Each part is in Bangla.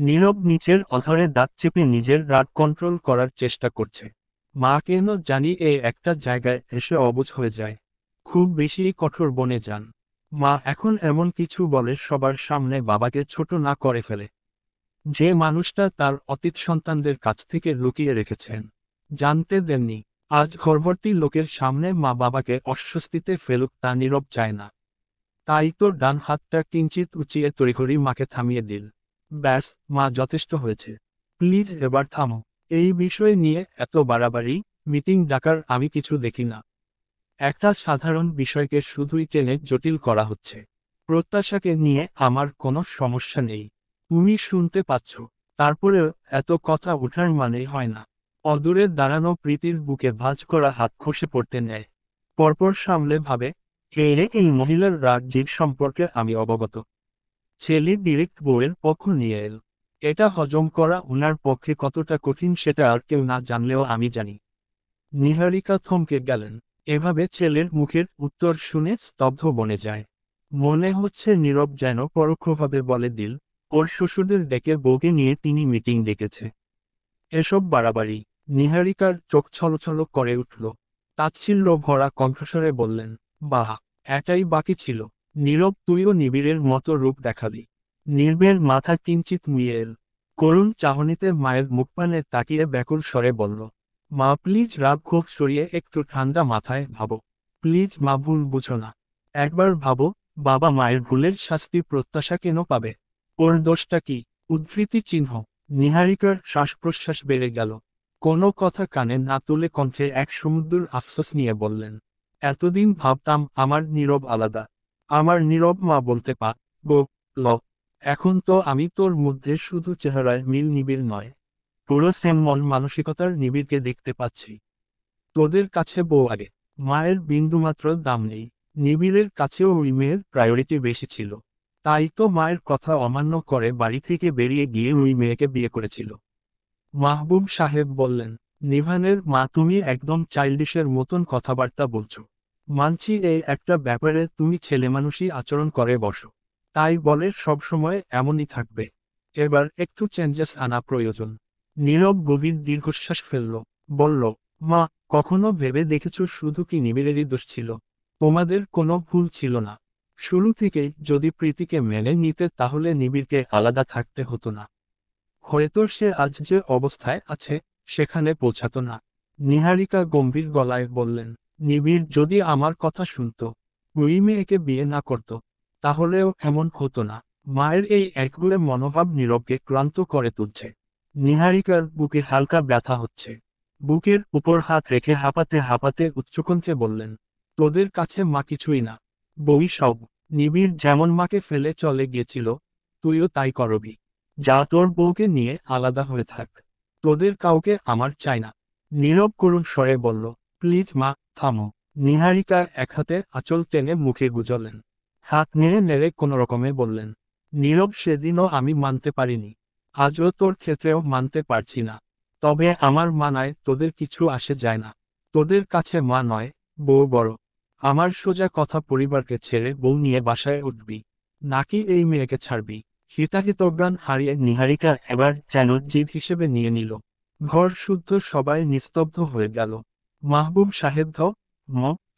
নীরব নিচের অধরে দাঁত চেপে নিজের রাগ কন্ট্রোল করার চেষ্টা করছে। মা কেন জানি একটা জায়গায় এসে অবুঝ হয়ে যায়। খুব বেশি কঠোর বনে যান। মা এখন এমন কিছু বলে সবার সামনে বাবাকে ছোট না করে ফেলে। যে মানুষটা তার অতীত সন্তানদের কাছ থেকে লুকিয়ে রেখেছেন, জানতে দেননি। আজ ঘরভর্তি লোকের সামনে মা বাবাকে অস্বস্তিতে ফেলুক তা নীরব চায় না। তাই তো ডান হাতটা কিঞ্চিত উঁচিয়ে তড়িঘড়ি মাকে থামিয়ে দিল। ব্যাস, মা, যথেষ্ট হয়েছে। প্লিজ এবার থামো। এই বিষয় নিয়ে এত বাড়াবাড়ি, মিটিং ডাকার আমি কিছু দেখি না। একটা সাধারণ বিষয়কে শুধুই টেনে জটিল করা হচ্ছে। প্রত্যাশাকে নিয়ে আমার কোনো সমস্যা নেই। তুমি শুনতে পাচ্ছ। তারপরেও এত কথা ওঠার মানেই হয় না। অদূরে দাঁড়ানো প্রীতির বুকে ভাঁজ করা হাত খসে পড়তে নেয়। পরপর সামলে ভাবে, এই মহিলার রাগ জিদ সম্পর্কে আমি অবগত। ছেলে ডিরেক্ট বউয়ের পক্ষ নিয়ে এল। এটা হজম করা ওনার পক্ষে কতটা কঠিন সেটা আর কেউ না জানলেও আমি জানি। নিহারিকা থমকে গেলেন। এভাবে ছেলের মুখের উত্তর শুনে স্তব্ধ বনে যায়। মনে হচ্ছে নীরব যেন পরোক্ষভাবে বলে দিল, ওর শ্বশুরদের ডেকে বউকে নিয়ে তিনি মিটিং ডেকেছে। এসব বাড়াবাড়ি। নিহারিকার চোখ ছলছল করে উঠল। তাচ্ছিল্য ভরা কণ্ঠস্বরে বললেন, বাহ, এটাই বাকি ছিল। নীরব, তুইও নিবিড়ের মতো রূপ দেখালি। নির্বের মাথা কিঞ্চিত মুইয়ে এল। করুণ চাহনিতে মায়ের মুখপানে তাকিয়ে ব্যাকুল স্বরে বলল, মা প্লিজ, রাগ ক্ষোভ সরিয়ে একটু ঠান্ডা মাথায় ভাবো। প্লিজ মা, ভুল বুঝো না। একবার ভাবো, বাবা মায়ের ভুলের শাস্তি প্রত্যাশা কেন পাবে? ওর দোষটা কি? উদ্ধৃতি চিহ্ন। নিহারিকার শ্বাস প্রশ্বাস বেড়ে গেল। কোনো কথা কানে না তুলে কণ্ঠে এক সমুদ্র আফসোস নিয়ে বললেন, এতদিন ভাবতাম আমার নীরব আলাদা। আমার নীরব মা বলতে ল। এখন তো আমি তোর মধ্যে শুধু চেহারায় মিল নিবিড় নয়, পুরো সেম মন মানসিকতার নিবিড়কে দেখতে পাচ্ছি। তোদের কাছে বউ আগে, মায়ের বিন্দুমাত্র দাম নেই। নিবিড়ের কাছেও ওই মেয়ের প্রায়োরিটি বেশি ছিল। তাই তো মায়ের কথা অমান্য করে বাড়ি থেকে বেরিয়ে গিয়ে ওই মেয়েকে বিয়ে করেছিল। মাহবুব সাহেব বললেন, নিভানের মা, তুমি একদম চাইল্ডিশের মতন কথাবার্তা বলছো। মানছি এই একটা ব্যাপারে তুমি ছেলেমানুষি আচরণ করে বসো। তাই বলে সবসময় এমনই থাকবে? এবার একটু চেঞ্জেস আনা প্রয়োজন। নীরব গভীর দীর্ঘশ্বাস ফেলল। বলল, মা, কখনো ভেবে দেখেছো শুধু কি নিবিড়েরই দোষ ছিল? তোমাদের কোনো ভুল ছিল না। শুরু থেকেই যদি প্রীতিকে মেনে নিতে তাহলে নিবিড়কে আলাদা থাকতে হতো না। হয়তো সে আজ যে অবস্থায় আছে সেখানে পৌঁছাতো না। নিহারিকা গম্ভীর গলায় বললেন, নিবিড় যদি আমার কথা শুনতো, ওই মেয়েকে বিয়ে না করত, তাহলেও এমন হতো না। মায়ের এই একগুলে মনোভাব নীরবকে ক্লান্ত করে তুলছে। নিহারিকার বুকে হালকা ব্যথা হচ্ছে। বুকের উপর হাত রেখে হাঁপাতে হাঁপাতে উচ্চকণ্ঠে বললেন, তোদের কাছে মা কিছুই না, বই সব। নিবিড় যেমন মাকে ফেলে চলে গিয়েছিল, তুইও তাই করবি। যা, তোর বউকে নিয়ে আলাদা হয়ে থাক। তোদের কাউকে আমার চাই না। নীরব করুণ স্বরে বলল, প্লিজ মা, থামো। নিহারিকা এক হাতে আঁচল টেনে মুখে গুজলেন। হাত নেড়ে নেড়ে কোনো রকমে বললেন, নীরব, সেদিনও আমি মানতে পারিনি। আজও তোর ক্ষেত্রেও মানতে পারছি না। তবে আমার মানায় তোদের কিছু আসে যায় না। তোদের কাছে মা নয়, বউ বড়। আমার সোজা কথা, পরিবারকে ছেড়ে বউ নিয়ে বাসায় উঠবি, নাকি এই মেয়েকে ছাড়বি? হিতাহিতজ্ঞান হারিয়ে নিহারিকা এবার যেন জিদ হিসেবে নিয়ে নিল। ঘর শুদ্ধ সবাই নিস্তব্ধ হয়ে গেল। মাহবুব সাহেব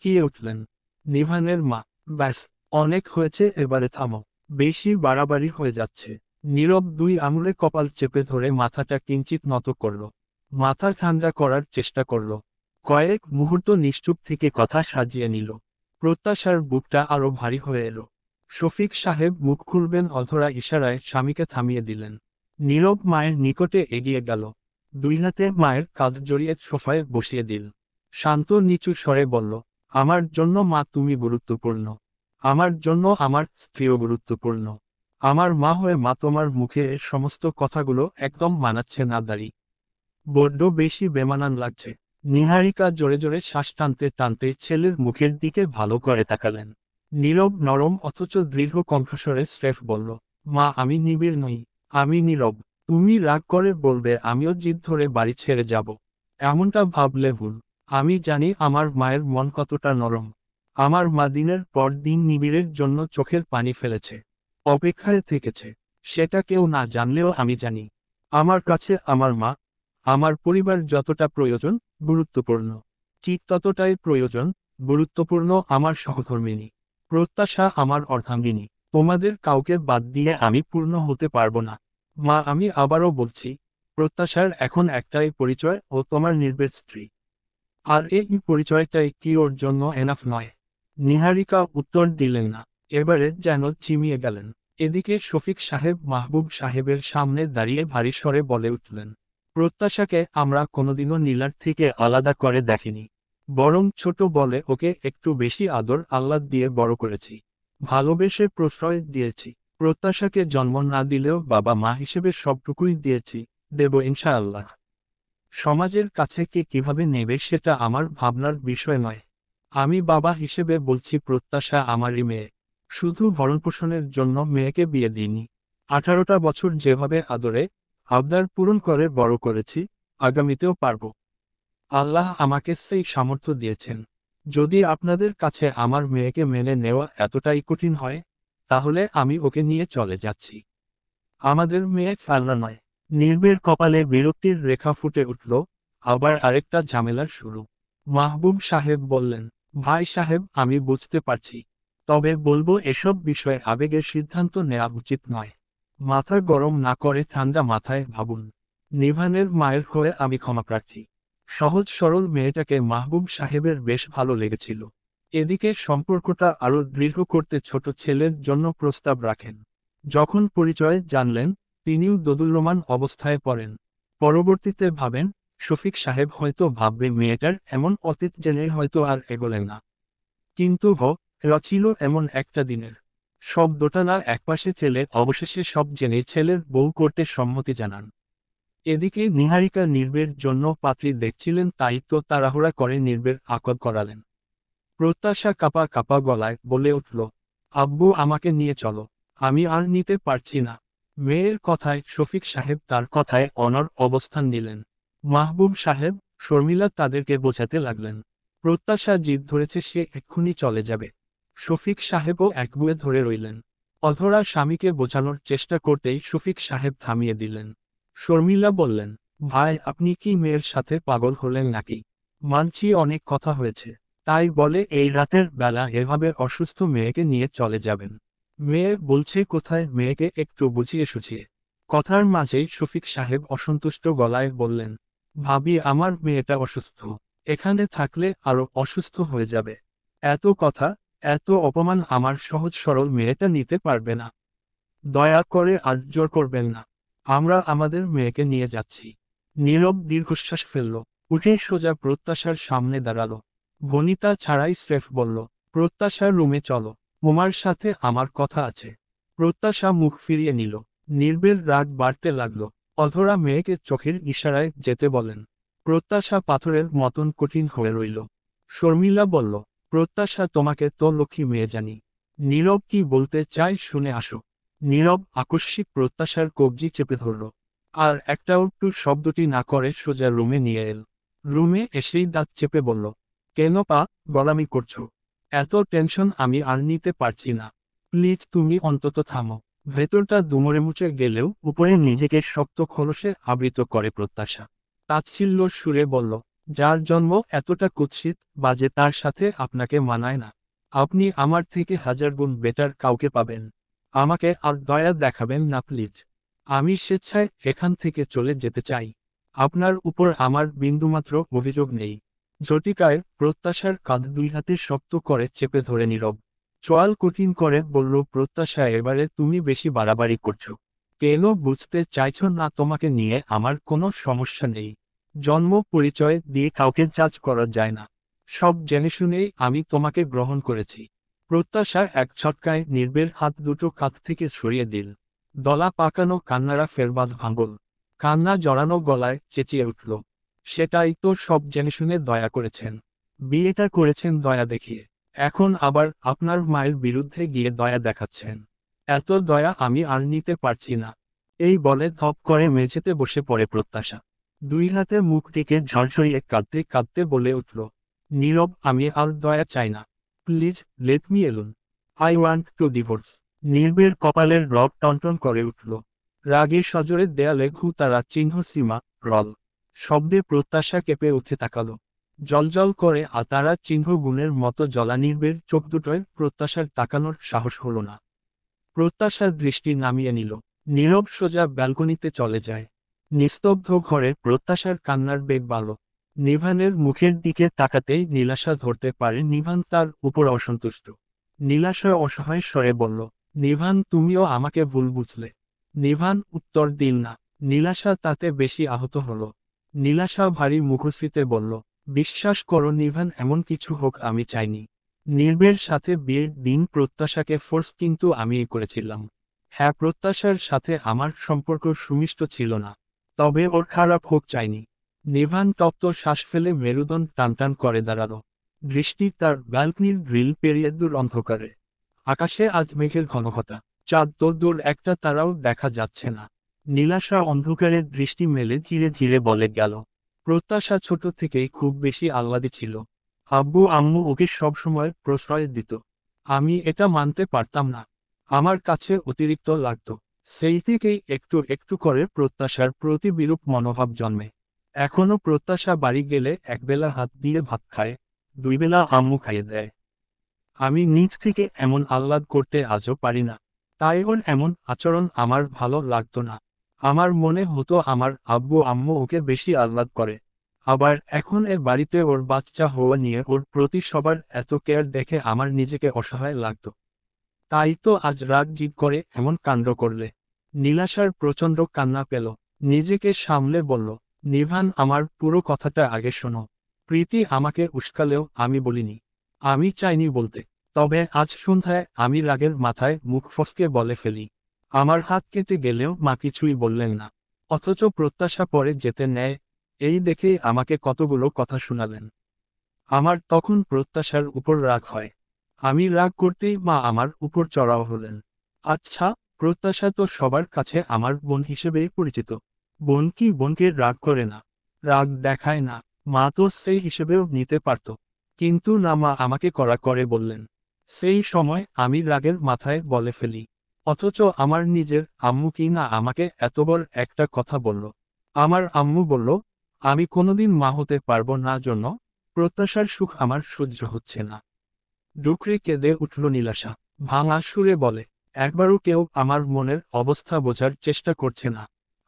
কিয়ে উঠলেন। নিভানের মা, ব্যাস, অনেক হয়েছে, এবারে থামো। বেশি বাড়াবাড়ি হয়ে যাচ্ছে। নীরব দুই আঙুলে কপাল চেপে ধরে মাথাটা কিঞ্চিত নত করল। মাথা ঠান্ডা করার চেষ্টা করল। কয়েক মুহূর্ত নিশ্চুপ থেকে কথা সাজিয়ে নিল। প্রত্যাশার বুকটা আরো ভারী হয়ে এলো। শফিক সাহেব মুখ খুলবেন অধরা ইশারায় স্বামীকে থামিয়ে দিলেন। নীরব মায়ের নিকটে এগিয়ে গেল। দুই হাতে মায়ের কাঁধ জড়িয়ে সোফায় বসিয়ে দিল। শান্ত নিচু স্বরে বলল, আমার জন্য মা তুমি গুরুত্বপূর্ণ। আমার জন্য আমার স্ত্রীও গুরুত্বপূর্ণ। আমার মা হয়ে মা তোমার মুখে এর সমস্ত কথাগুলো একদম মানাচ্ছে না দাঁড়ি। বড্ড বেশি বেমানান লাগছে। নিহারিকা জোরে জোরে শ্বাস টানতে টানতে ছেলের মুখের দিকে ভালো করে তাকালেন। নীরব নরম অথচ দৃঢ় কণ্ঠস্বরে স্রেফ বলল, মা, আমি নিবিড় নই, আমি নীরব। তুমি রাগ করে বলবে আমিও জিদ ধরে বাড়ি ছেড়ে যাব। এমনটা ভাবলে ভুল। আমি জানি আমার মায়ের মন কতটা নরম। আমার মা দিনের পর দিন নিবিড়ের জন্য চোখের পানি ফেলেছে, অপেক্ষায় থেকেছে। সেটা কেউ না জানলেও আমি জানি। আমার কাছে আমার মা, আমার পরিবার যতটা প্রয়োজন, গুরুত্বপূর্ণ, ঠিক ততটাই প্রয়োজন, গুরুত্বপূর্ণ আমার সহধর্মিণী, প্রত্যাশা আমার অর্ধাঙ্গিনী। তোমাদের কাউকে বাদ দিয়ে আমি পূর্ণ হতে পারবো না। মা, আমি আবারও বলছি, প্রত্যাশার এখন একটাই পরিচয়, ও তোমার নির্ভীক স্ত্রী। আর এই পরিচয়টাই কি ওর জন্য এনাফ নয়? নিহারিকা উত্তর দিলেন না, এবারে যেন চিমিয়ে গেলেন। এদিকে শফিক সাহেব মাহবুব সাহেবের সামনে দাঁড়িয়ে ভারী স্বরে বলে উঠলেন, প্রত্যাশাকে আমরা কোনোদিনও নীলার থেকে আলাদা করে দেখিনি, বরং ছোট বলে ওকে একটু বেশি আদর আহ্লাদ দিয়ে বড় করেছি, ভালোবেসে প্রশ্রয় দিয়েছি। প্রত্যাশাকে জন্ম না দিলেও বাবা মা হিসেবে সবটুকুই দিয়েছি, দেব ইনশাআল্লাহ। সমাজের কাছে কে কিভাবে নেবে সেটা আমার ভাবনার বিষয় নয়। আমি বাবা হিসেবে বলছি, প্রত্যাশা আমারই মেয়ে। শুধু ভরণপোষণের জন্য মেয়েকে বিয়ে দিইনি। 18টা বছর যেভাবে আদরে আবদার পূরণ করে বড় করেছি, আগামীতেও পারব। আল্লাহ আমাকে সেই সামর্থ্য দিয়েছেন। যদি আপনাদের কাছে আমার মেয়েকে মেনে নেওয়া এতটাই কঠিন হয়, তাহলে আমি ওকে নিয়ে চলে যাচ্ছি। আমাদের মেয়ে ফেলনা নয়। নির্বের কপালে বিরক্তির রেখা ফুটে উঠল, আবার আরেকটা ঝামেলার শুরু। মাহবুব সাহেব বললেন, ভাই সাহেব, আমি বুঝতে পারছি, তবে বলবো এসব বিষয়ে আবেগের সিদ্ধান্ত নেওয়া উচিত নয়। মাথা গরম না করে ঠান্ডা মাথায় ভাবুন। নিভানের মায়ের হয়ে আমি ক্ষমাপ্রার্থী। সহজ সরল মেয়েটাকে মাহবুব সাহেবের বেশ ভালো লেগেছিল। এদিকে সম্পর্কটা আরও দৃঢ় করতে ছোট ছেলের জন্য প্রস্তাব রাখেন। যখন পরিচয় জানলেন, তিনিও দোদুল্যমান অবস্থায় পড়েন। পরবর্তীতে ভাবেন, শফিক সাহেব হয়তো ভাববে মেয়েটার এমন অতীত জেনে হয়তো আর এগোলেন না। কিন্তু ছিল এমন একটা দিনের। সব দোটানা একপাশে ঠেলে অবশেষে সব জেনে ছেলের বউ করতে সম্মতি জানান। এদিকে নিহারিকা নির্বের জন্য পাত্রী দেখছিলেন, তাই তো তাড়াহুড়া করে নির্বের আকদ করালেন। প্রত্যাশা কাপা কাপা গলায় বলে উঠল, আব্বু, আমাকে নিয়ে চলো, আমি আর নিতে পারছি না। মেয়ের কথায় শফিক সাহেব তার কথায় অনড় অবস্থান নিলেন। মাহবুব সাহেব, শর্মিলা তাদেরকে বোঝাতে লাগলেন। প্রত্যাশা জিদ ধরেছে সে এক্ষুনি চলে যাবে। শফিক সাহেবও একগুয়ে ধরে রইলেন। অধরা স্বামীকে বোঝানোর চেষ্টা করতেই শফিক সাহেব থামিয়ে দিলেন। শর্মিলা বললেন, ভাই, আপনি কি মেয়ের সাথে পাগল হলেন নাকি? মানছি অনেক কথা হয়েছে, তাই বলে এই রাতের বেলা এভাবে অসুস্থ মেয়েকে নিয়ে চলে যাবেন? মেয়ে বলছে কোথায়? মেয়েকে একটু বুঝিয়ে সুঝিয়ে। কথার মাঝেই শফিক সাহেব অসন্তুষ্ট গলায় বললেন, ভাবি, আমার মেয়েটা অসুস্থ, এখানে থাকলে আরো অসুস্থ হয়ে যাবে। এত কথা, এত অপমান আমার সহজ সরল মেয়েটা নিতে পারবে না। দয়া করে আর জোর করবেন না, আমরা আমাদের মেয়েকে নিয়ে যাচ্ছি। নীরব দীর্ঘশ্বাস ফেলল, উঠে সোজা প্রত্যাশার সামনে দাঁড়ালো। বনিতা ছাড়াই স্রেফ বলল, প্রত্যাশার রুমে চলো, তোমার সাথে আমার কথা আছে। প্রত্যাশা মুখ ফিরিয়ে নিল। নির্বের রাগ বাড়তে লাগলো। অধরা মেয়েকে চোখের ইশারায় যেতে বলেন। প্রত্যাশা পাথরের মতন কঠিন হয়ে রইল। শর্মিলা বলল, প্রত্যাশা, তোমাকে তো লক্ষ্মী মেয়ে জানি। নীরব কি বলতে চায় শুনে আসো। নীরব আকস্মিক প্রত্যাশার কবজি চেপে ধরল, আর একটাও টু শব্দটি না করে সোজা রুমে নিয়ে এল। রুমে এসেই দাঁত চেপে বলল, কেন পা গলামি করছো? এত টেনশন আমি আর নিতে পারছি না, প্লিজ তুমি অন্তত থামো। ভেতরটা দুমড়ে মুচড়ে গেলেও উপরে নিজেকে শক্ত খোলসে আবৃত করে প্রত্যাশা। তাচ্ছিল্য সুরে বলল, যার জন্ম এতটা কুৎসিত বাজে তার সাথে আপনাকে মানায় না। আপনি আমার থেকে হাজার গুণ বেটার কাউকে পাবেন। আমাকে আর দয়া দেখাবেন না প্লিজ। আমি স্বেচ্ছায় এখান থেকে চলে যেতে চাই। আপনার উপর আমার বিন্দুমাত্র অভিযোগ নেই। ঝটিকায় প্রত্যাশার কাঁধ দুই হাতে শক্ত করে চেপে ধরে নীরব চোয়াল কঠিন করে বলল, প্রত্যাশা, এবারে তুমি বেশি বাড়াবাড়ি করছো। কেন বুঝতে চাইছো না তোমাকে নিয়ে আমার কোনো সমস্যা নেই। জন্ম পরিচয় দিয়ে কাউকে জাজ করা যায় না। সব জেনে শুনেই আমি তোমাকে গ্রহণ করেছি। প্রত্যাশা এক ঝটকায় নির্বের হাত দুটো কাঁধ থেকে সরিয়ে দিল। দলা পাকানো কান্নারা ফেরবাদ ভাঙল। কান্না জড়ানো গলায় চেঁচিয়ে উঠল, সেটাই তো, সব জেনে শুনে দয়া করেছেন। বিয়েটা করেছেন দয়া দেখিয়ে, এখন আবার আপনার মায়ের বিরুদ্ধে গিয়ে দয়া দেখাচ্ছেন। এত দয়া আমি আর নিতে পারছি না। এই বলে ধপ করে মেঝেতে বসে পড়ে প্রত্যাশা। দুই হাতে মুখ টিকে ঝরঝরিয়ে কাঁদতে কাঁদতে বলে উঠল, নীরব, আমি আর দয়া চাই না। Please let me alone. I want to divorce. নির্বের কপালের রগ টনটন করে উঠল। রাগে সজোরে দেয়ালে তারা চিহ্ন সীমা রল শব্দে প্রত্যাশা কেঁপে উঠে তাকালো। জলজল করে তারা চিহ্ন গুণের মতো জ্বলা। নির্বের চোখ দুটোয় প্রত্যাশার তাকানোর সাহস হলো না। প্রত্যাশার দৃষ্টি নামিয়ে নিল। নীরব সোজা ব্যালকনিতে চলে যায়। নিস্তব্ধ ঘরে প্রত্যাশার কান্নার বেগ বাড়ল। নিভানের মুখের দিকে তাকাতেই নীলাশা ধরতে পারে নিভান তার উপর অসন্তুষ্ট। নীলাশা অসহায় স্বরে বলল, নিভান তুমিও আমাকে ভুল বুঝলে। নিভান উত্তর দিল না। নীলাশা তাতে বেশি আহত হল। নীলাশা ভারী মুখশ্রীতে বলল, বিশ্বাস করো নিভান, এমন কিছু হোক আমি চাইনি। নির্বের সাথে বিয়ের দিন প্রত্যাশাকে ফোর্স কিন্তু আমিই করেছিলাম। হ্যাঁ, প্রত্যাশার সাথে আমার সম্পর্ক সুমিষ্ট ছিল না, তবে ওর খারাপ হোক চাইনি। নিভান তপ্ত শ্বাস ফেলে মেরুদণ্ড টানটান করে দাঁড়ালো। দৃষ্টি তার ব্যালকনির গ্রিল পেরিয়ে দূর অন্ধকারে। আকাশে আজ মেঘের ঘনঘটা, চাঁদ তো দূর একটা তারাও দেখা যাচ্ছে না। নীলাশা অন্ধকারে দৃষ্টি মেলে ধীরে ধীরে বলে গেল, প্রত্যাশা ছোট থেকেই খুব বেশি আহ্লাদী ছিল। আব্বু আম্মু ওকে সবসময় প্রশ্রয় দিত। আমি এটা মানতে পারতাম না, আমার কাছে অতিরিক্ত লাগত। সেই থেকেই একটু একটু করে প্রত্যাশার প্রতি বিরূপ মনোভাব জন্মে। এখনো প্রত্যাশা বাড়ি গেলে একবেলা হাত দিয়ে ভাত খায়, দুই বেলা আম্মু খাইয়ে দেয়। আমি নিজ থেকে এমন আহ্লাদ করতে আজও পারি না। তাই ওর এমন আচরণ আমার ভালো লাগতো না। আমার মনে হতো আমার আব্বু আম্মু ওকে বেশি আহ্লাদ করে। আবার এখন এ বাড়িতে ওর বাচ্চা হওয়া নিয়ে ওর প্রতি সবার এত কেয়ার দেখে আমার নিজেকে অসহায় লাগতো। তাই তো আজ রাগ জিদ করে এমন কাণ্ড করলে। নীলাশার প্রচণ্ড কান্না পেল। নিজেকে সামলে বলল, নিভান আমার পুরো কথাটা আগে শোনো। প্রীতি আমাকে উস্কালেও আমি বলিনি, আমি চাইনি বলতে। তবে আজ সন্ধ্যায় আমি রাগের মাথায় মুখ ফসকে বলে ফেলি। আমার হাত কেটে গেলেও মা কিছুই বললেন না। অথচ প্রত্যাশা পরে যেতে নেয়, এই দেখেই আমাকে কতগুলো কথা শোনালেন। আমার তখন প্রত্যাশার উপর রাগ হয়। আমি রাগ করতেই মা আমার উপর চড়াও হলেন। আচ্ছা, প্রত্যাশা তো সবার কাছে আমার বোন হিসেবেই পরিচিত। বোন কি বোনকে রাগ করে না, রাগ দেখায় না? মা তো সেই হিসেবেও নিতে পারত, কিন্তু না, মা আমাকে কড়া করে বললেন। সেই সময় আমি রাগের মাথায় বলে ফেলি। অথচ আমার নিজের আম্মু কি না আমাকে এত বড় একটা কথা বলল। আমার আম্মু বলল, আমি কোনোদিন মা হতে পারবো না, জন্য প্রত্যাশার সুখ আমার সহ্য হচ্ছে না। ডুকরে কেঁদে উঠল নীলাশা। ভাঙা সুরে বলে, একবারও কেউ আমার মনের অবস্থা বোঝার চেষ্টা করছে না।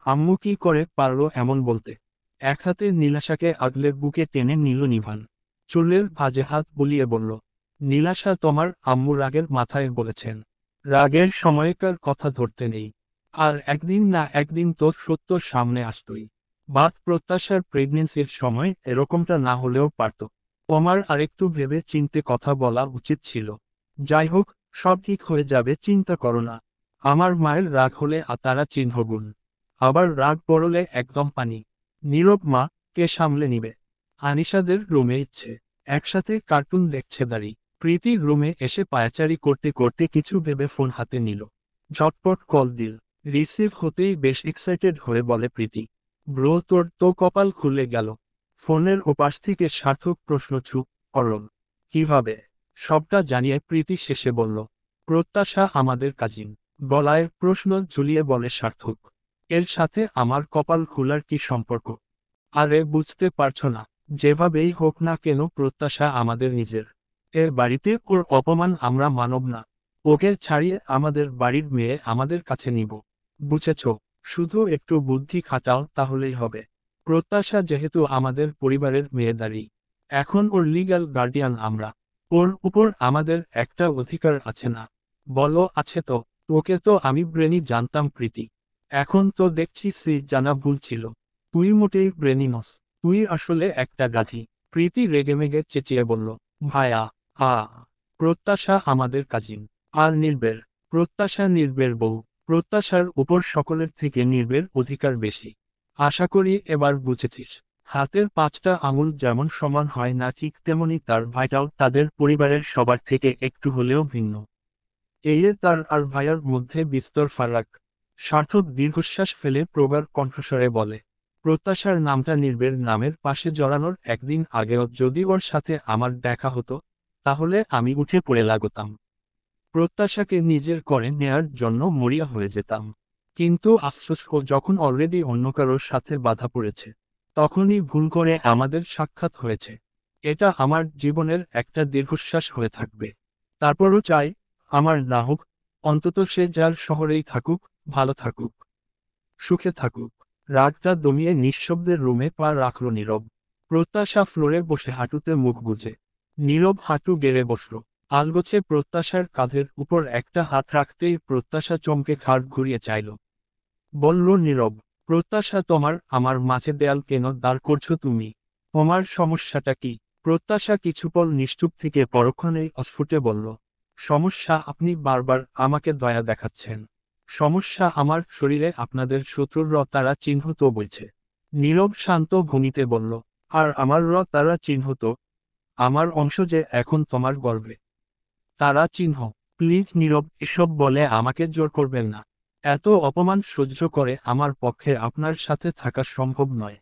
আম্মু কি করে পারলো এমন বলতে? এক হাতে নীলাশাকে আগলে বুকে টেনে নিল নিভান। চুলের ভাঁজে হাত বুলিয়ে বলল, নীলাশা তোমার আম্মু রাগের মাথায় বলেছেন। রাগের সময়কার কথা ধরতে নেই। আর একদিন না একদিন তো সত্য সামনে আসতই। বাট প্রত্যাশার প্রেগনেন্সির সময় এরকমটা না হলেও পারত। তোমার আরেকটু ভেবে চিনতে কথা বলা উচিত ছিল। যাই হোক, সব ঠিক হয়ে যাবে, চিন্তা করো না। আমার মায়ের রাগ হলে তারা চিহ্নগুণ, আবার রাগ পড়লে একদম পানি। নীরব মা কে সামলে নিবে? আনিশাদের রুমে ইচ্ছে একসাথে কার্টুন দেখছে দাঁড়ি। প্রীতির রুমে এসে পায়াচারি করতে করতে কিছু ভেবে ফোন হাতে নিল। ঝটপট কল দিল। রিসিভ হতেই বেশ এক্সাইটেড হয়ে বলে প্রীতি, ব্রো তোর তো কপাল খুলে গেল। ফোনের ওপাশ থেকে সার্থক প্রশ্ন, চুপ অরল কিভাবে? সবটা জানিয়ে প্রীতি শেষে বলল, প্রত্যাশা আমাদের কাজিন। গলায় প্রশ্ন ঝুলিয়ে বলে সার্থক, এর সাথে আমার কপাল খোলার কি সম্পর্ক? আরে বুঝতে পারছো না? যেভাবেই হোক না কেন প্রত্যাশা আমাদের নিজের। এর বাড়িতে ওর অপমান আমরা মানব না। ওকে ছাড়িয়ে আমাদের বাড়ির মেয়ে আমাদের কাছে নিব। বুঝেছ? শুধু একটু বুদ্ধি খাটাও তাহলেই হবে। প্রত্যাশা যেহেতু আমাদের পরিবারের মেয়েদারি, এখন ওর লিগ্যাল গার্ডিয়ান আমরা। ওর উপর আমাদের একটা অধিকার আছে না? বলো আছে তো। তোকে তো আমি ব্রেনি জানতাম প্রীতি, এখন তো দেখছি জানা ভুল ছিল। তুই মোটেই ব্রেনি নস, তুই আসলে একটা গাধি। প্রীতি রেগেমেগে চেঁচিয়ে বলল, ভাইয়া আ প্রত্যাশা আমাদের কাজিন। আর নির্বের? প্রত্যাশা নির্বের বউ। প্রত্যাশার উপর সকলের থেকে নির্বের অধিকার বেশি। আশা করি এবার বুঝেছিস। হাতের পাঁচটা আঙুল যেমন সমান হয় না, ঠিক তেমনি তার ভাইটাও তাদের পরিবারের সবার থেকে একটু হলেও ভিন্ন। এই তার আর ভাইয়ার মধ্যে বিস্তর ফারাক। সার্থক দীর্ঘশ্বাস ফেলে প্রগাঢ় কণ্ঠস্বরে বলে, প্রত্যাশার নামটা নির্বের নামের পাশে জড়ানোর একদিন আগেও যদি ওর সাথে আমার দেখা হতো, তাহলে আমি উঠে পড়ে লাগতাম। প্রত্যাশাকে নিজের করে নেয়ার জন্য মরিয়া হয়ে যেতাম। কিন্তু আফসোস যখন অলরেডি অন্য কারোর সাথে বাধা পড়েছে, তখনই ভুল করে আমাদের সাক্ষাৎ হয়েছে। এটা আমার জীবনের একটা দীর্ঘশ্বাস হয়ে থাকবে। তারপরও চাই, আমার না হোক, অন্তত সে যার শহরেই থাকুক, ভালো থাকুক, সুখে থাকুক। রাগটা দমিয়ে নিঃশব্দের রুমে পা রাখল নীরব। প্রত্যাশা ফ্লোরে বসে হাঁটুতে মুখ গুজে। নীরব হাঁটু গেড়ে বসল। আলগোছে প্রত্যাশার কাঁধের উপর একটা হাত রাখতেই প্রত্যাশা চমকে ঘাড় ঘুরিয়ে চাইল। বলল নীরব, প্রত্যাশা, আমার মাঝে দেয়াল কেন দাঁড় করছো তুমি? তোমার সমস্যাটা কি? প্রত্যাশা কিছুপল নিশ্চুপ থেকে পরক্ষণেই অস্ফুটে বলল, সমস্যা আপনি বারবার আমাকে দয়া দেখাচ্ছেন। সমস্যা আমার শরীরে আপনাদের শত্রুর তারা চিহ্ন তো বইছে। নীরব শান্ত ভঙ্গিতে বলল, আর আমার তারা চিহ্ন তো আমার অংশ যে এখন তোমার গর্বে। তারা চিহ্ন। প্লিজ নীরব, এসব বলে আমাকে জোর করবেন না। এত অপমান সহ্য করে আমার পক্ষে আপনার সাথে থাকা সম্ভব নয়।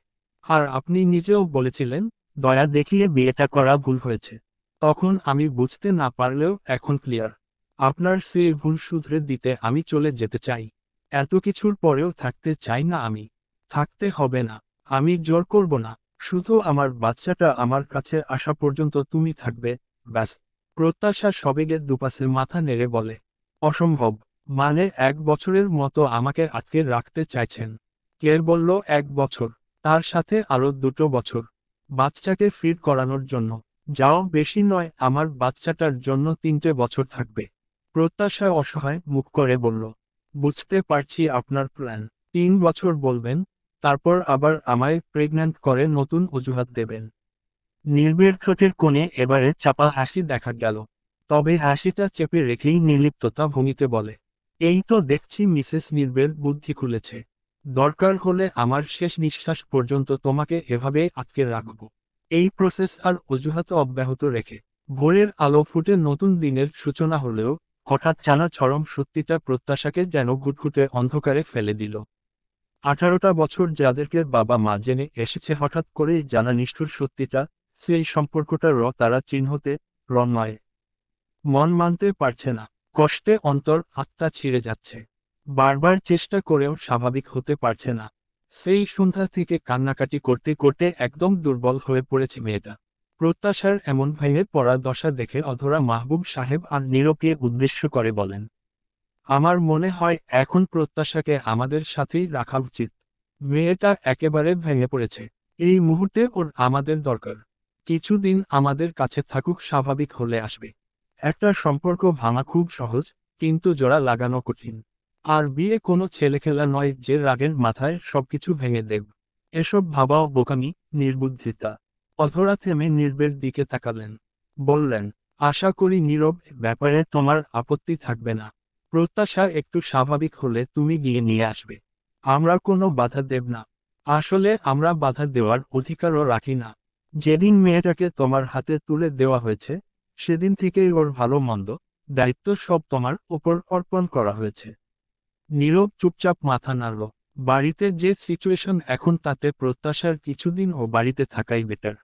আর আপনি নিজেও বলেছিলেন, দয়া দেখিয়ে বিয়েটা করা ভুল হয়েছে। তখন আমি বুঝতে না পারলেও এখন ক্লিয়ার। আপনার সেই ভুল শুধরে দিতে আমি চলে যেতে চাই। এত কিছুর পরেও থাকতে চাই না আমি। থাকতে হবে না। আমি জোর করব না। শুধু আমার বাচ্চাটা আমার কাছে আসা পর্যন্ত তুমি থাকবে, ব্যাস। প্রত্যাশা সবেগে দুপাশে মাথা নেড়ে বলে, অসম্ভব। মানে 1 বছরের মতো আমাকে আটকে রাখতে চাইছেন? কে বলল 1 বছর? তার সাথে আরো 2 বছর। বাচ্চাকে ফিট করানোর জন্য। যাও, বেশি নয়, আমার বাচ্চাটার জন্য 3 বছর থাকবে। প্রত্যাশা অসহায় মুখ করে বলল, বুঝতে পারছি আপনার প্ল্যান। 3 বছর বলবেন, তারপর আবার আমায় প্রেগন্যান্ট করে নতুন অজুহাত দেবেন। নির্বের ঠোঁটের কোণে এবারে চাপা হাসি দেখা গেল। তবে হাসিটা চেপে রেখেই নির্লিপ্ততা ভঙ্গিতে বলে, এই তো দেখছি মিসেস নির্বের বুদ্ধি খুলেছে। দরকার হলে আমার শেষ নিঃশ্বাস পর্যন্ত তোমাকে এভাবে আটকে রাখব। এই প্রসেস আর অজুহাত অব্যাহত রেখে। ভোরের আলো ফুটে নতুন দিনের সূচনা হলেও হঠাৎ জানা চরম সত্যিটা প্রত্যাশাকে যেন ঘুটঘুটে অন্ধকারে ফেলে দিল। 18টা বছর যাদেরকে বাবা মা জেনে এসেছে, হঠাৎ করেই জানা নিষ্ঠুর সত্যিটা, সেই সম্পর্কটা তারা চিহ্নতে নয়। মন মানতে পারছে না। কষ্টে অন্তর আত্মা ছিঁড়ে যাচ্ছে। বারবার চেষ্টা করেও স্বাভাবিক হতে পারছে না। সেই সন্ধ্যা থেকে কান্নাকাটি করতে করতে একদম দুর্বল হয়ে পড়েছে মেয়েটা। প্রত্যাশার এমন ভেঙে পড়া দশা দেখে অধরা মাহবুব সাহেব আর নীরবকে উদ্দেশ্য করে বলেন, আমার মনে হয় এখন প্রত্যাশাকে আমাদের সাথেই রাখা উচিত। মেয়েটা একেবারে ভেঙে পড়েছে। এই মুহূর্তে ওর আমাদের দরকার। কিছুদিন আমাদের কাছে থাকুক, স্বাভাবিক হলে আসবে। একটা সম্পর্ক ভাঙা খুব সহজ, কিন্তু জোড়া লাগানো কঠিন। আর বিয়ে কোনো ছেলেখেলা নয় যে রাগের মাথায় সবকিছু ভেঙে দেব। এসব ভাবাও বোকামি, নির্বুদ্ধিতা। অধরা থেমে নির্বের দিকে তাকালেন। বললেন, আশা করি নীরব, ব্যাপারে তোমার আপত্তি থাকবে না। প্রত্যাশা একটু স্বাভাবিক হলে তুমি গিয়ে নিয়ে আসবে। আমরা কোনো বাধা দেব না। আসলে আমরা বাধা দেওয়ার অধিকারও রাখি না। যেদিন মেয়েটাকে তোমার হাতে তুলে দেওয়া হয়েছে, সেদিন থেকেই ওর ভালো মন্দ দায়িত্ব সব তোমার ওপর অর্পণ করা হয়েছে। নীরব চুপচাপ মাথা নাড়ল। বাড়িতে যে সিচুয়েশন এখন, তাতে প্রত্যাশার কিছুদিন ও বাড়িতে থাকাই বেটার।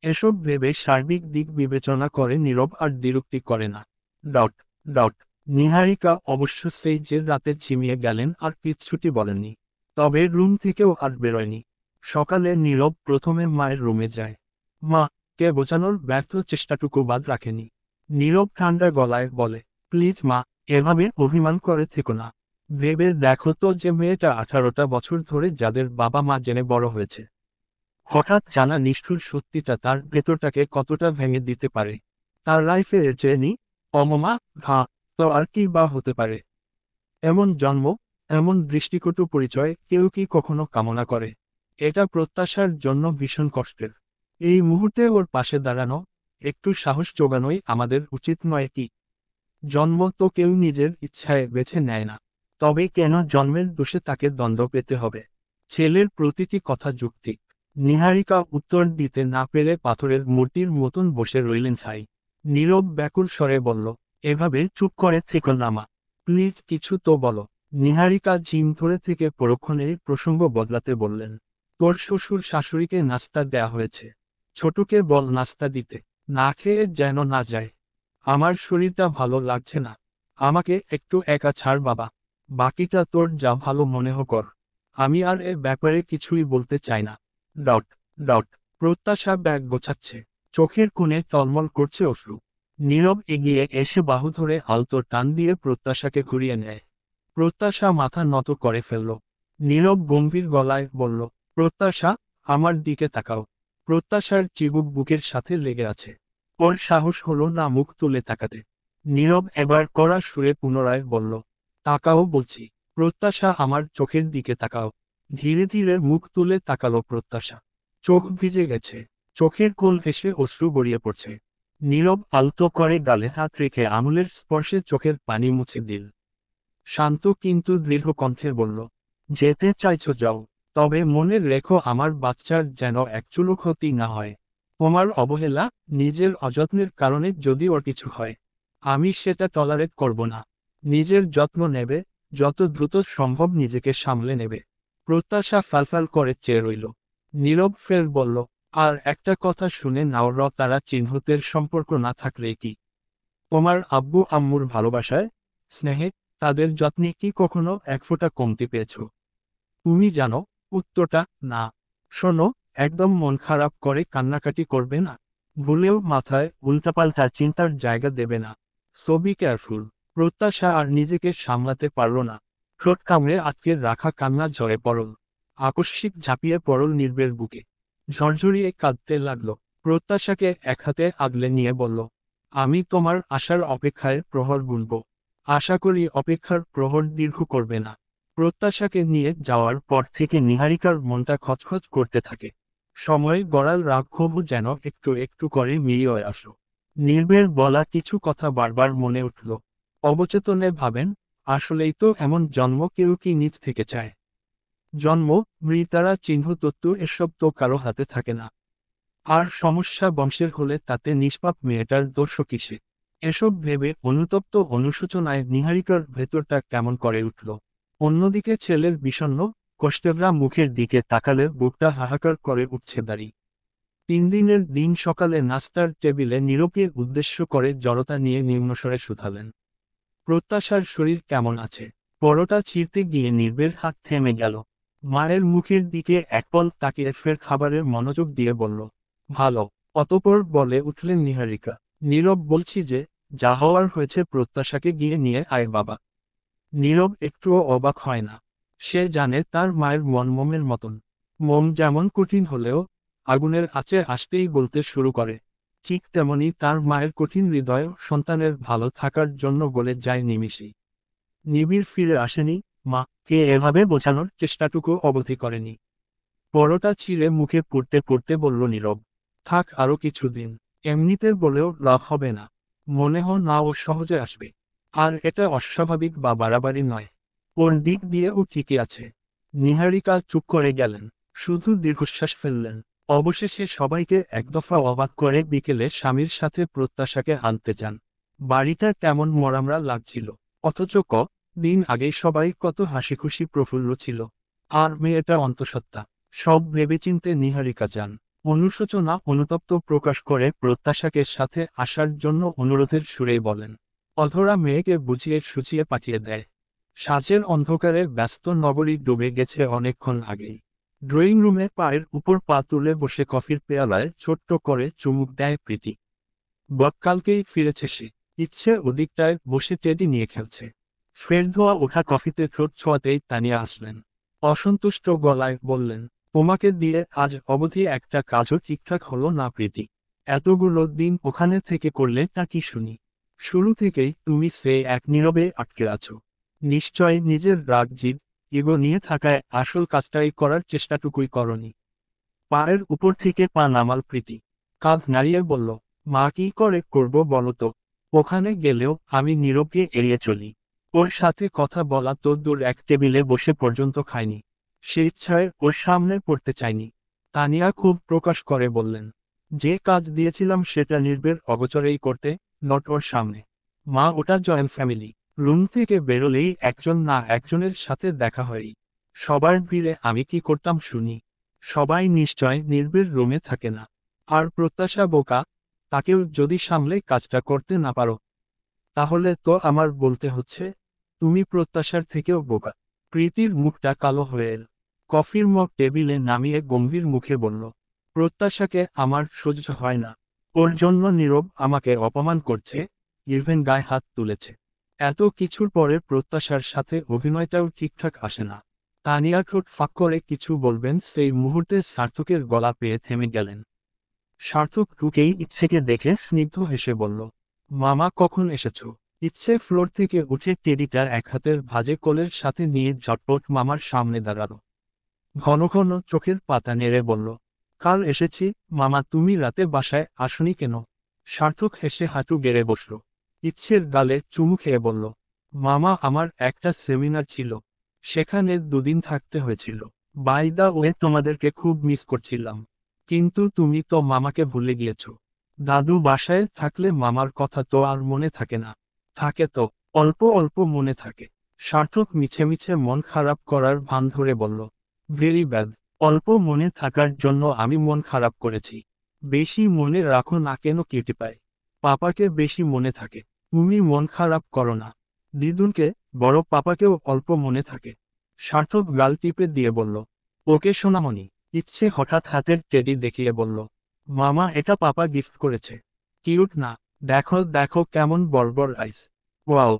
এসব ভেবে সার্বিক দিক বিবেচনা করে নীরব আর দ্বিরুক্তি করে না। ডট ডট নিহারিকা অবশ্য সেই যে রাতে ঝিমিয়ে গেলেন আর কিচ্ছুটি বলেননি। তবে রুম থেকেও আর বেরোয়নি। সকালে নীরব প্রথমে মায়ের রুমে যায়। মা কে বোঝানোর ব্যর্থ চেষ্টাটুকু বাদ রাখেনি। নীরব ঠান্ডা গলায় বলে, প্লিজ মা, এভাবে অভিমান করে থেকো না। ভেবে দেখো তো যে মেয়েটা 18টা বছর ধরে যাদের বাবা মা জেনে বড় হয়েছে, হঠাৎ জানা নিষ্ঠুর সত্যিটা তার ভেতরটাকে কতটা ভেঙে দিতে পারে। তার লাইফে চেনি অমমা ঘা তো আর কি বা হতে পারে? এমন জন্ম, এমন দৃষ্টিকটু পরিচয় কেউ কি কখনো কামনা করে? এটা প্রত্যাশার জন্য ভীষণ কষ্টের। এই মুহূর্তে ওর পাশে দাঁড়ানো, একটু সাহস জোগানোই আমাদের উচিত নয় কি? জন্ম তো কেউ নিজের ইচ্ছায় বেছে নেয় না। তবে কেন জন্মের দোষে তাকে দণ্ড পেতে হবে? ছেলের প্রতিটি কথা যুক্তি। নিহারিকা উত্তর দিতে না পেরে পাথরের মূর্তির মতন বসে রইলেন ঠাই। নীরব ব্যাকুল স্বরে বলল, এভাবে চুপ করে থেকো না মা, প্লিজ কিছু তো বলো। নিহারিকা জিম ধরে থেকে পরক্ষণেই প্রসঙ্গ বদলাতে বললেন, তোর শ্বশুর শাশুড়িকে নাস্তা দেয়া হয়েছে। ছোটকে বল নাস্তা দিতে। না খেয়ে যেন না যায়। আমার শরীরটা ভালো লাগছে না। আমাকে একটু একা ছাড় বাবা, বাকিটা তোর যা ভালো মনে কর। আমি আর এ ব্যাপারে কিছুই বলতে চাই না। ডট ডট প্রত্যাশা ব্যাগ গোছাচ্ছে, চোখের কোণে টলমল করছে অশ্রু। নীরব এগিয়ে এসে বাহু ধরে আলতো টান দিয়ে প্রত্যাশাকে ঘুরিয়ে নেয়। প্রত্যাশা মাথা নত করে ফেলল। নীরব গম্ভীর গলায় বলল, প্রত্যাশা, আমার দিকে তাকাও। প্রত্যাশার চিবুক বুকের সাথে লেগে আছে। ওর সাহস হলো না মুখ তুলে তাকাতে। নীরব এবার কড়া সুরে পুনরায় বলল, তাকাও বলছি। প্রত্যাশা আমার চোখের দিকে তাকাও। ধীরে ধীরে মুখ তুলে তাকালো প্রত্যাশা। চোখ ভিজে গেছে, চোখের কোল ভেসে অশ্রু গড়িয়ে পড়ছে। নীরব আলতো করে গালে হাত রেখে আঙুলের স্পর্শে চোখের পানি মুছে দিল। শান্ত কিন্তু দৃঢ় কণ্ঠে বলল, যেতে চাইছো যাও, তবে মনে রেখো আমার বাচ্চার যেন একচুলও ক্ষতি না হয়। তোমার অবহেলা, নিজের অযত্নের কারণে যদি ওর কিছু হয়, আমি সেটা টলারেট করব না। নিজের যত্ন নেবে, যত দ্রুত সম্ভব নিজেকে সামলে নেবে। প্রত্যাশা ফালফাল করে চেয়ে রইল। নীরব ফের বলল, আর একটা কথা শুনে নাও, তারা চিহ্নতের সম্পর্ক না থাকলে কি তোমার আব্বু আম্মুর ভালোবাসায়, স্নেহে, তাদের যত্নে কি কখনো এক ফোঁটা কমতি পেয়েছ? তুমি জানো উত্তরটা না। শোনো, একদম মন খারাপ করে কান্নাকাটি করবে না। ভুলেও মাথায় উল্টাপাল্টা চিন্তার জায়গা দেবে না। So be careful. প্রত্যাশা আর নিজেকে সামলাতে পারল না। ঠোঁট কামড়ে আটকে রাখা কান্না ঝরে পড়ল। আকস্মিক ঝাঁপিয়ে পড়ল নীরবের বুকে। ঝরঝরিয়ে কাঁদতে লাগল। প্রত্যাশাকে এক হাতে আগলে নিয়ে বলল, আমি তোমার আশার অপেক্ষায় প্রহর গুনব। আশা করি অপেক্ষার প্রহর দীর্ঘ করবে না। প্রত্যাশাকে নিয়ে যাওয়ার পর থেকে নীহারিকার মনটা খচখচ করতে থাকে। সময় গড়াল রাগক্ষোভ যেন একটু একটু করে মিলিয়ে আসো। নীরবের বলা কিছু কথা বারবার মনে উঠল। অবচেতনে ভাবেন, আসলেই তো এমন জন্ম কেউ কি নিজ থেকে চায়? জন্ম, মৃতারা, চিহ্ন, তত্ত্ব, এসব তো কারো হাতে থাকে না। আর সমস্যা বংশের হলে তাতে নিষ্পাপ মেয়েটার দোষ কিসে? এসব ভেবে অনুতপ্ত অনুশোচনায় নীহারিকার ভেতরটা কেমন করে উঠল। অন্যদিকে ছেলের বিষণ্ণ, কষ্টেভরা মুখের দিকে তাকালে বুকটা হাহাকার করে উঠছে দাঁড়ি। 3 দিনের দিন সকালে নাস্তার টেবিলে নীরবকে উদ্দেশ্য করে জড়তা নিয়ে নিম্নস্বরে শুধালেন, প্রত্যাশার শরীর কেমন আছে? পরোটা ছিঁড়তে গিয়ে নীরবের হাত থেমে গেল। মায়ের মুখের দিকে একপল তাকিয়ে ফের খাবারের মনোযোগ দিয়ে বলল, ভালো। অতঃপর বলে উঠলেন নীহারিকা, নীরব বলছি যে, যা হওয়ার হয়েছে, প্রত্যাশাকে গিয়ে নিয়ে আয় বাবা। নীরব একটুও অবাক হয় না। সে জানে তার মায়ের মন মোমের মতন। মোম যেমন কঠিন হলেও আগুনের আঁচে আসতেই বলতে শুরু করে, ঠিক তেমনি তার মায়ের কঠিন হৃদয় সন্তানের ভালো থাকার জন্য গলে যায় নিমিষেই। নিবিড় ফিরে আসেনি, মা কে এভাবে বোঝানোর চেষ্টাটুকু অবধি করেনি। পরোটা ছিঁড়ে মুখে পুড়তে পুড়তে বলল নীরব, থাক আরো কিছুদিন। এমনিতে বলেও লাভ হবে না। মনে হয় না ও সহজে আসবে। আর এটা অস্বাভাবিক বা বাড়াবাড়ি নয়। ওর দিক দিয়ে ও ঠিকই আছে। নীহারিকা চুপ করে গেলেন, শুধু দীর্ঘশ্বাস ফেললেন। অবশেষে সবাইকে একদফা অবাক করে বিকেলে স্বামীর সাথে প্রত্যাশাকে আনতে চান। বাড়িটা কেমন মরামরা লাগছিল, অথচ দিন আগেই সবাই কত হাসিখুশি প্রফুল্ল ছিল। আর মেয়েটা অন্তঃসত্ত্বা। সব ভেবেচিন্তে নীহারিকা যান। অনুশোচনা অনুতপ্ত প্রকাশ করে প্রত্যাশাকে সাথে আসার জন্য অনুরোধের সুরেই বলেন। অধরা মেয়েকে বুঝিয়ে সুচিয়ে পাঠিয়ে দেয়। সাজের অন্ধকারে ব্যস্ত নগরী ডুবে গেছে অনেকক্ষণ আগেই। ড্রয়িং রুমে পায়ের উপর পা তুলে বসে কফির পেয়ালায় ছোট্ট করে চুমুক দেয় প্রীতি। গতকালকেই ফিরেছে সে। ইচ্ছে ওদিকটায় বসে টেডি নিয়ে খেলছে। ফের ধোয়া ওঠা কফিতে ঠোঁট ছোঁয়াতেই তানিয়া আসলেন। অসন্তুষ্ট গলায় বললেন, তোমাকে দিয়ে আজ অবধি একটা কাজও ঠিকঠাক হলো না প্রীতি। এতগুলো দিন ওখানে থেকে করলে তা কি শুনি? শুরু থেকেই তুমি সে এক নীরবে আটকে আছো। নিশ্চয় নিজের রাগ জিদ ইগো নিয়ে থাকায় আসল কাজটাই করার চেষ্টাটুকুই করনি। পায়ের উপর থেকে পা নামাল প্রীতি। কাঁধ নাড়িয়ে বলল, মা কি করে করব বলো তো? ওখানে গেলেও আমি নীরবকে এড়িয়ে চলি। ওর সাথে কথা বলা তো দূর, এক টেবিলে বসে পর্যন্ত খায়নি। সে ইচ্ছায় ওর সামনে পড়তে চাইনি। তানিয়া খুব প্রকাশ করে বললেন, যে কাজ দিয়েছিলাম সেটা নির্বের অগোচরেই করতে, নট ওর সামনে। মা, ওটা জয়েন্ট ফ্যামিলি। রুম থেকে বেরোলেই একজন না একজনের সাথে দেখা হয়ই। সবার ভিড়ে আমি কি করতাম শুনি? সবাই নিশ্চয় নির্বের রুমে থাকে না। আর প্রত্যাশা বোকা, তাকেও যদি সামলে কাজটা করতে না পারো। তাহলে তো আমার বলতে হচ্ছে, তুমি প্রত্যাশার থেকেও বোকা। প্রীতির মুখটা কালো হয়ে এল। কফির মগ টেবিলে নামিয়ে গম্ভীর মুখে বলল, প্রত্যাশাকে আমার সহ্য হয় না। ওর জন্য নীরব আমাকে অপমান করছে, ইভেন গায়ে হাত তুলেছে। এত কিছুর পরে প্রত্যাশার সাথে অভিনয়টাও ঠিকঠাক আসে না। তানিয়া ঠোঁট ফাঁক করে কিছু বলবেন সেই মুহূর্তে সার্থকের গলা পেয়ে থেমে গেলেন। সার্থক ঢুকেই ইচ্ছেকে দেখে স্নিগ্ধ হেসে বলল, মামা কখন এসেছো? ইচ্ছে ফ্লোর থেকে উঠে টেডিটা এক হাতের ভাঁজে কোলের সাথে নিয়ে ঝটপট মামার সামনে দাঁড়ালো। ঘন ঘন চোখের পাতা নেড়ে বলল, কাল এসেছি। মামা তুমি রাতে বাসায় আসনি কেন? সার্থক হেসে হাঁটু গেড়ে বসল। ইচ্ছের গালে চুমু খেয়ে বলল, মামা আমার একটা সেমিনার ছিল, সেখানে দুদিন থাকতে হয়েছিল। বাই দা ওয়ে তোমাদেরকে খুব মিস করছিলাম। কিন্তু তুমি তো মামাকে ভুলে গিয়েছ। দাদু বাসায় থাকলে মামার কথা তো আর মনে থাকে না। থাকে তো, অল্প অল্প মনে থাকে। সার্থক মিছে মিছে মন খারাপ করার ভান ধরে বলল, ভেরি ব্যাড। অল্প মনে থাকার জন্য আমি মন খারাপ করেছি। বেশি মনে রাখো না কেন কেটে পায়। পাপাকে বেশি মনে থাকে। তুমি মন খারাপ করো না। দিদুনকে, বড় পাপাকেও অল্প মনে থাকে। সার্থক গাল টিপে দিয়ে বলল, ওকে সোনামণি। ইচ্ছে হঠাৎ হাতের টেডি দেখিয়ে বলল, মামা এটা পাপা গিফট করেছে। কিউট না? দেখো দেখো কেমন বর্বর আইস। ওয়াও।